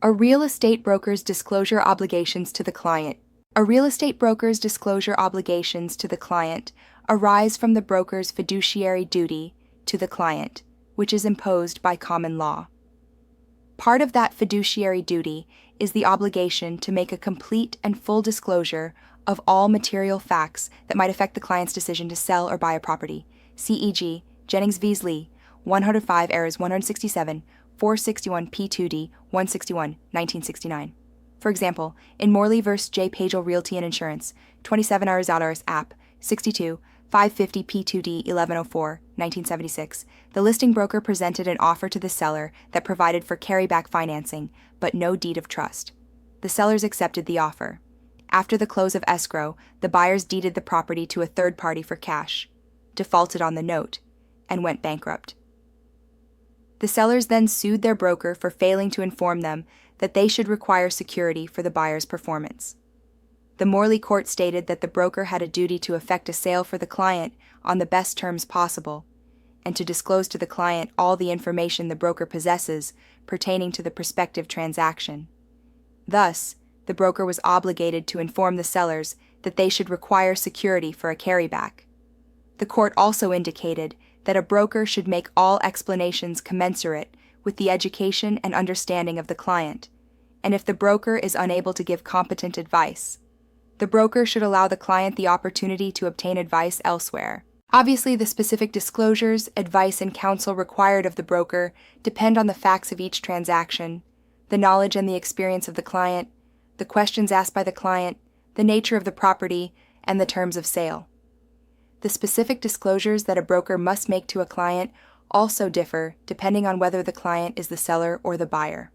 A real estate broker's disclosure obligations to the client. A real estate broker's disclosure obligations to the client arise from the broker's fiduciary duty to the client, which is imposed by common law. Part of that fiduciary duty is the obligation to make a complete and full disclosure of all material facts that might affect the client's decision to sell or buy a property. CEG, Jennings v. Lee, 105 errors 167, 461 P2D 161, 1969. For example, in Morley v. J. Pagel Realty and Insurance, 27 Arizados App, 62, 550 P2D 1104, 1976, the listing broker presented an offer to the seller that provided for carryback financing, but no deed of trust. The sellers accepted the offer. After the close of escrow, the buyers deeded the property to a third party for cash, defaulted on the note, and went bankrupt. The sellers then sued their broker for failing to inform them that they should require security for the buyer's performance. The Morley court stated that the broker had a duty to effect a sale for the client on the best terms possible, and to disclose to the client all the information the broker possesses pertaining to the prospective transaction. Thus, the broker was obligated to inform the sellers that they should require security for a carryback. The court also indicated that a broker should make all explanations commensurate with the education and understanding of the client, and if the broker is unable to give competent advice, the broker should allow the client the opportunity to obtain advice elsewhere. Obviously, the specific disclosures, advice, and counsel required of the broker depend on the facts of each transaction, the knowledge and the experience of the client, the questions asked by the client, the nature of the property, and the terms of sale. The specific disclosures that a broker must make to a client also differ depending on whether the client is the seller or the buyer.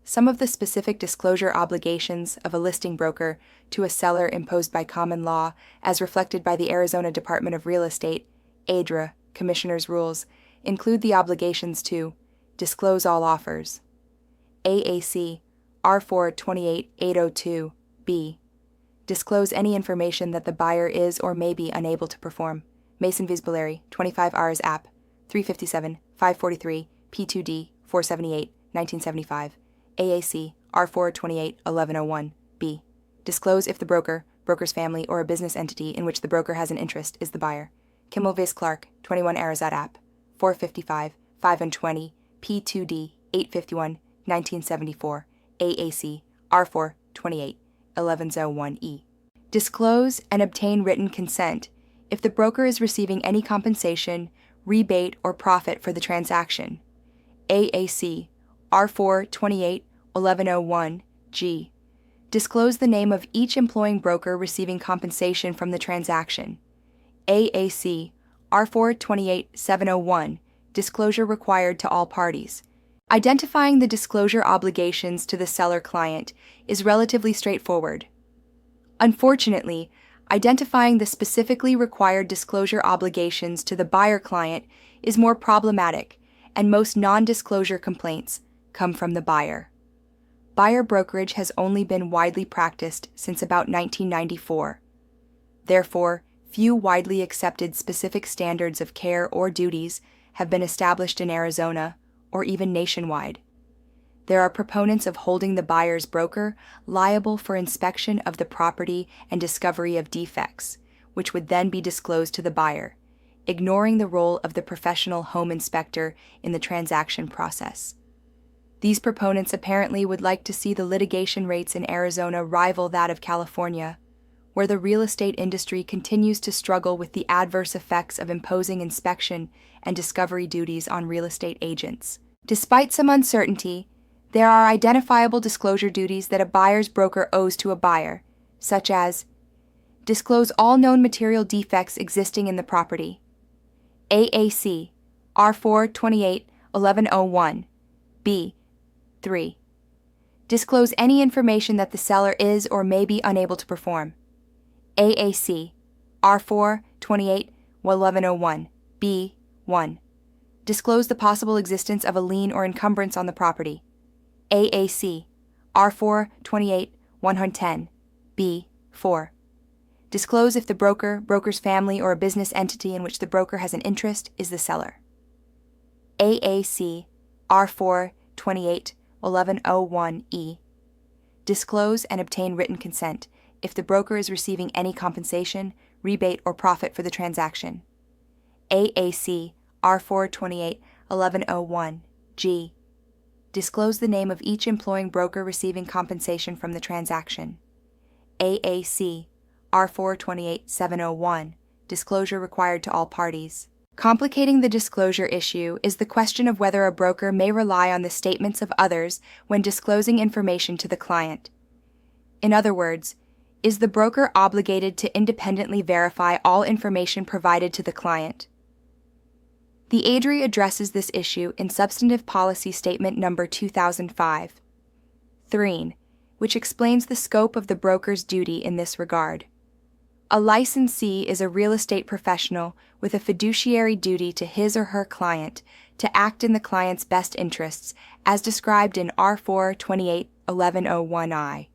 Some of the specific disclosure obligations of a listing broker to a seller imposed by common law, as reflected by the Arizona Department of Real Estate, ADRA, Commissioner's Rules, include the obligations to disclose all offers. AAC R4-28802B. Disclose any information that the buyer is or may be unable to perform. Mason v. Valeri, 25 Rs App, 357, 543, P2D 478, 1975. AAC R4-28-1101B. Disclose if the broker, broker's family, or a business entity in which the broker has an interest is the buyer. Kimmel v. Clark, 21 Arizat App, 455, 520, P2D 851, 1974. AAC R4-28-1101E. Disclose and obtain written consent if the broker is receiving any compensation, rebate, or profit for the transaction. AAC R4-28-1101G. Disclose the name of each employing broker receiving compensation from the transaction. AAC R4-28-701. Disclosure required to all parties. Identifying the disclosure obligations to the seller client is relatively straightforward. Unfortunately, identifying the specifically required disclosure obligations to the buyer client is more problematic, and most non-disclosure complaints come from the buyer. Buyer brokerage has only been widely practiced since about 1994. Therefore, few widely accepted specific standards of care or duties have been established in Arizona or even nationwide. There are proponents of holding the buyer's broker liable for inspection of the property and discovery of defects, which would then be disclosed to the buyer, ignoring the role of the professional home inspector in the transaction process. These proponents apparently would like to see the litigation rates in Arizona rival that of California, where the real estate industry continues to struggle with the adverse effects of imposing inspection and discovery duties on real estate agents. Despite some uncertainty, there are identifiable disclosure duties that a buyer's broker owes to a buyer, such as disclose all known material defects existing in the property. AAC R4-28-1101 B. 3. Disclose any information that the seller is or may be unable to perform. AAC R4-28-1101 B. 1. Disclose the possible existence of a lien or encumbrance on the property. AAC R4-28-110 B. 4. Disclose if the broker, broker's family, or a business entity in which the broker has an interest is the seller. AAC R4-28-1101 1101E. Disclose and obtain written consent if the broker is receiving any compensation, rebate, or profit for the transaction. AAC R428-1101G. Disclose the name of each employing broker receiving compensation from the transaction. AAC R428-701. Disclosure required to all parties. Complicating the disclosure issue is the question of whether a broker may rely on the statements of others when disclosing information to the client. In other words, is the broker obligated to independently verify all information provided to the client? The ADRI addresses this issue in Substantive Policy Statement Number 2005, 3, which explains the scope of the broker's duty in this regard. A licensee is a real estate professional with a fiduciary duty to his or her client to act in the client's best interests, as described in R428-1101I.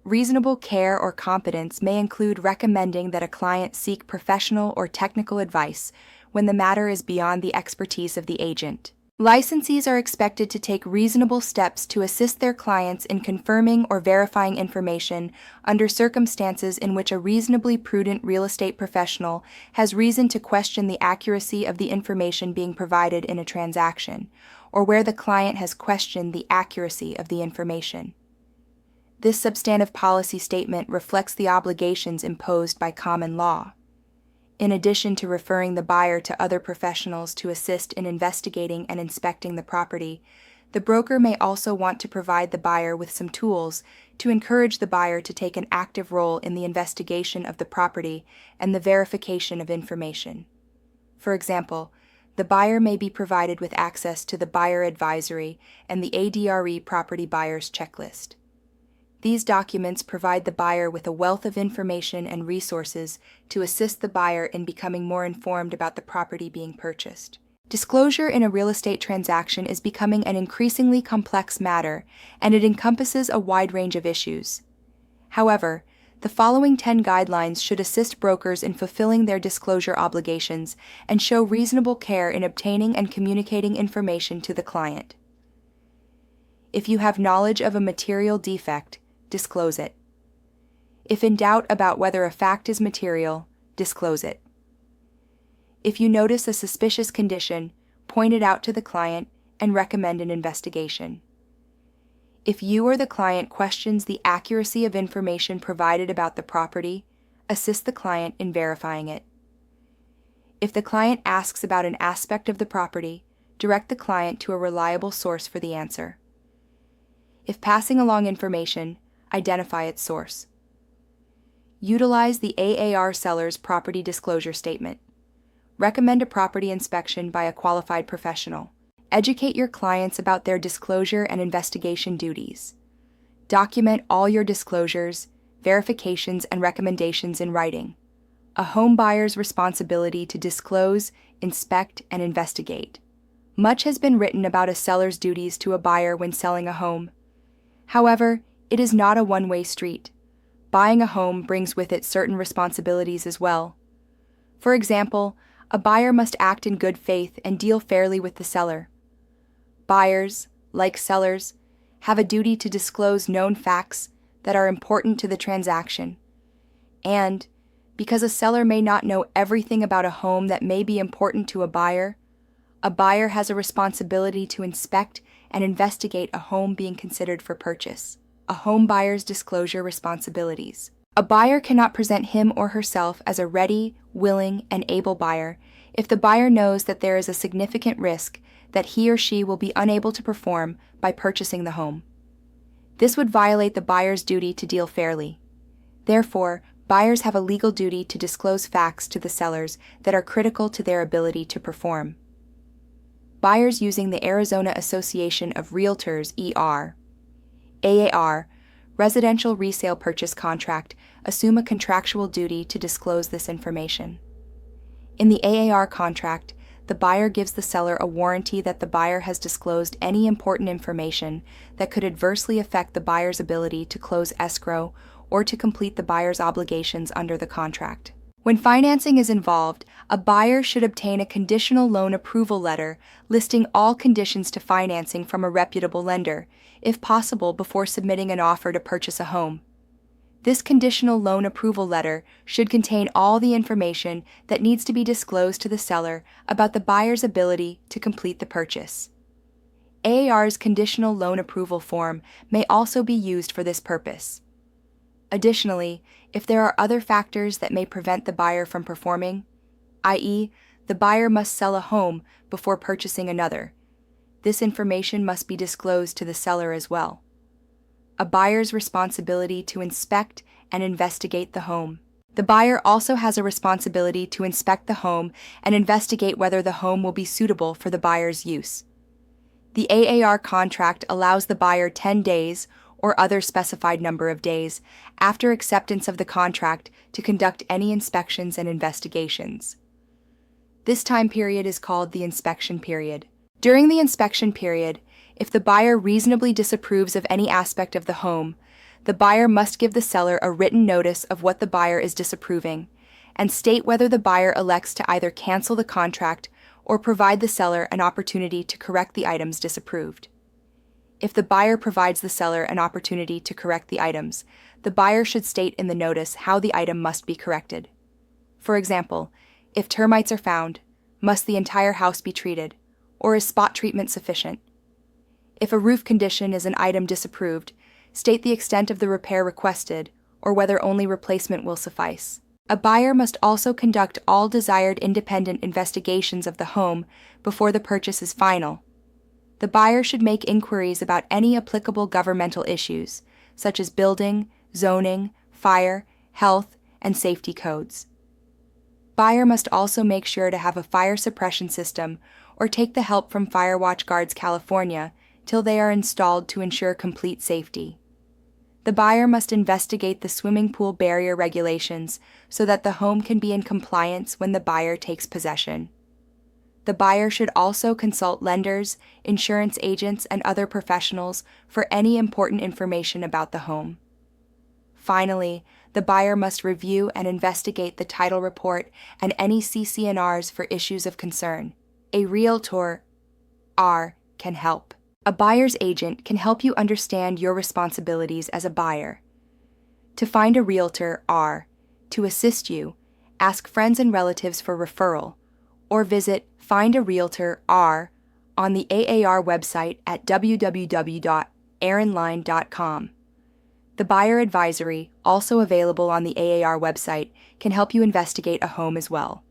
Reasonable care or competence may include recommending that a client seek professional or technical advice when the matter is beyond the expertise of the agent. Licensees are expected to take reasonable steps to assist their clients in confirming or verifying information under circumstances in which a reasonably prudent real estate professional has reason to question the accuracy of the information being provided in a transaction, or where the client has questioned the accuracy of the information. This substantive policy statement reflects the obligations imposed by common law. In addition to referring the buyer to other professionals to assist in investigating and inspecting the property, the broker may also want to provide the buyer with some tools to encourage the buyer to take an active role in the investigation of the property and the verification of information. For example, the buyer may be provided with access to the Buyer Advisory and the ADRE Property Buyer's Checklist. These documents provide the buyer with a wealth of information and resources to assist the buyer in becoming more informed about the property being purchased. Disclosure in a real estate transaction is becoming an increasingly complex matter, and it encompasses a wide range of issues. However, the following 10 guidelines should assist brokers in fulfilling their disclosure obligations and show reasonable care in obtaining and communicating information to the client. If you have knowledge of a material defect, disclose it. If in doubt about whether a fact is material, disclose it. If you notice a suspicious condition, point it out to the client and recommend an investigation. If you or the client questions the accuracy of information provided about the property, assist the client in verifying it. If the client asks about an aspect of the property, direct the client to a reliable source for the answer. If passing along information, identify its source. Utilize the AAR seller's property disclosure statement. Recommend a property inspection by a qualified professional. Educate your clients about their disclosure and investigation duties. Document all your disclosures, verifications, and recommendations in writing. A home buyer's responsibility to disclose, inspect, and investigate. Much has been written about a seller's duties to a buyer when selling a home. However, it is not a one-way street. Buying a home brings with it certain responsibilities as well. For example, a buyer must act in good faith and deal fairly with the seller. Buyers, like sellers, have a duty to disclose known facts that are important to the transaction. And, because a seller may not know everything about a home that may be important to a buyer has a responsibility to inspect and investigate a home being considered for purchase. A home buyer's disclosure responsibilities. A buyer cannot present him or herself as a ready, willing, and able buyer if the buyer knows that there is a significant risk that he or she will be unable to perform by purchasing the home. This would violate the buyer's duty to deal fairly. Therefore, buyers have a legal duty to disclose facts to the sellers that are critical to their ability to perform. Buyers using the Arizona Association of Realtors AAR, residential resale purchase contract assume a contractual duty to disclose this information. In the AAR contract, the buyer gives the seller a warranty that the buyer has disclosed any important information that could adversely affect the buyer's ability to close escrow or to complete the buyer's obligations under the contract. When financing is involved, a buyer should obtain a conditional loan approval letter listing all conditions to financing from a reputable lender, if possible before submitting an offer to purchase a home. This conditional loan approval letter should contain all the information that needs to be disclosed to the seller about the buyer's ability to complete the purchase. AAR's conditional loan approval form may also be used for this purpose. Additionally, if there are other factors that may prevent the buyer from performing, i.e., the buyer must sell a home before purchasing another, this information must be disclosed to the seller as well. A buyer's responsibility to inspect and investigate the home. The buyer also has a responsibility to inspect the home and investigate whether the home will be suitable for the buyer's use. The AAR contract allows the buyer 10 days or other specified number of days after acceptance of the contract to conduct any inspections and investigations. This time period is called the inspection period. During the inspection period, if the buyer reasonably disapproves of any aspect of the home, the buyer must give the seller a written notice of what the buyer is disapproving and state whether the buyer elects to either cancel the contract or provide the seller an opportunity to correct the items disapproved. If the buyer provides the seller an opportunity to correct the items, the buyer should state in the notice how the item must be corrected. For example, if termites are found, must the entire house be treated, or is spot treatment sufficient? If a roof condition is an item disapproved, state the extent of the repair requested or whether only replacement will suffice. A buyer must also conduct all desired independent investigations of the home before the purchase is final. The buyer should make inquiries about any applicable governmental issues, such as building, zoning, fire, health, and safety codes. Buyer must also make sure to have a fire suppression system or take the help from Firewatch Guards California till they are installed to ensure complete safety. The buyer must investigate the swimming pool barrier regulations so that the home can be in compliance when the buyer takes possession. The buyer should also consult lenders, insurance agents, and other professionals for any important information about the home. Finally, the buyer must review and investigate the title report and any CC&Rs for issues of concern. A realtor, R, can help. A buyer's agent can help you understand your responsibilities as a buyer. To find a realtor, R, to assist you, ask friends and relatives for referral, or visit Find a Realtor, R, on the AAR website at www.aaronline.com. The buyer advisory, also available on the AAR website, can help you investigate a home as well.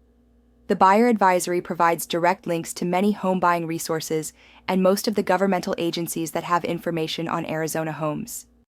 The buyer advisory provides direct links to many home buying resources and most of the governmental agencies that have information on Arizona homes.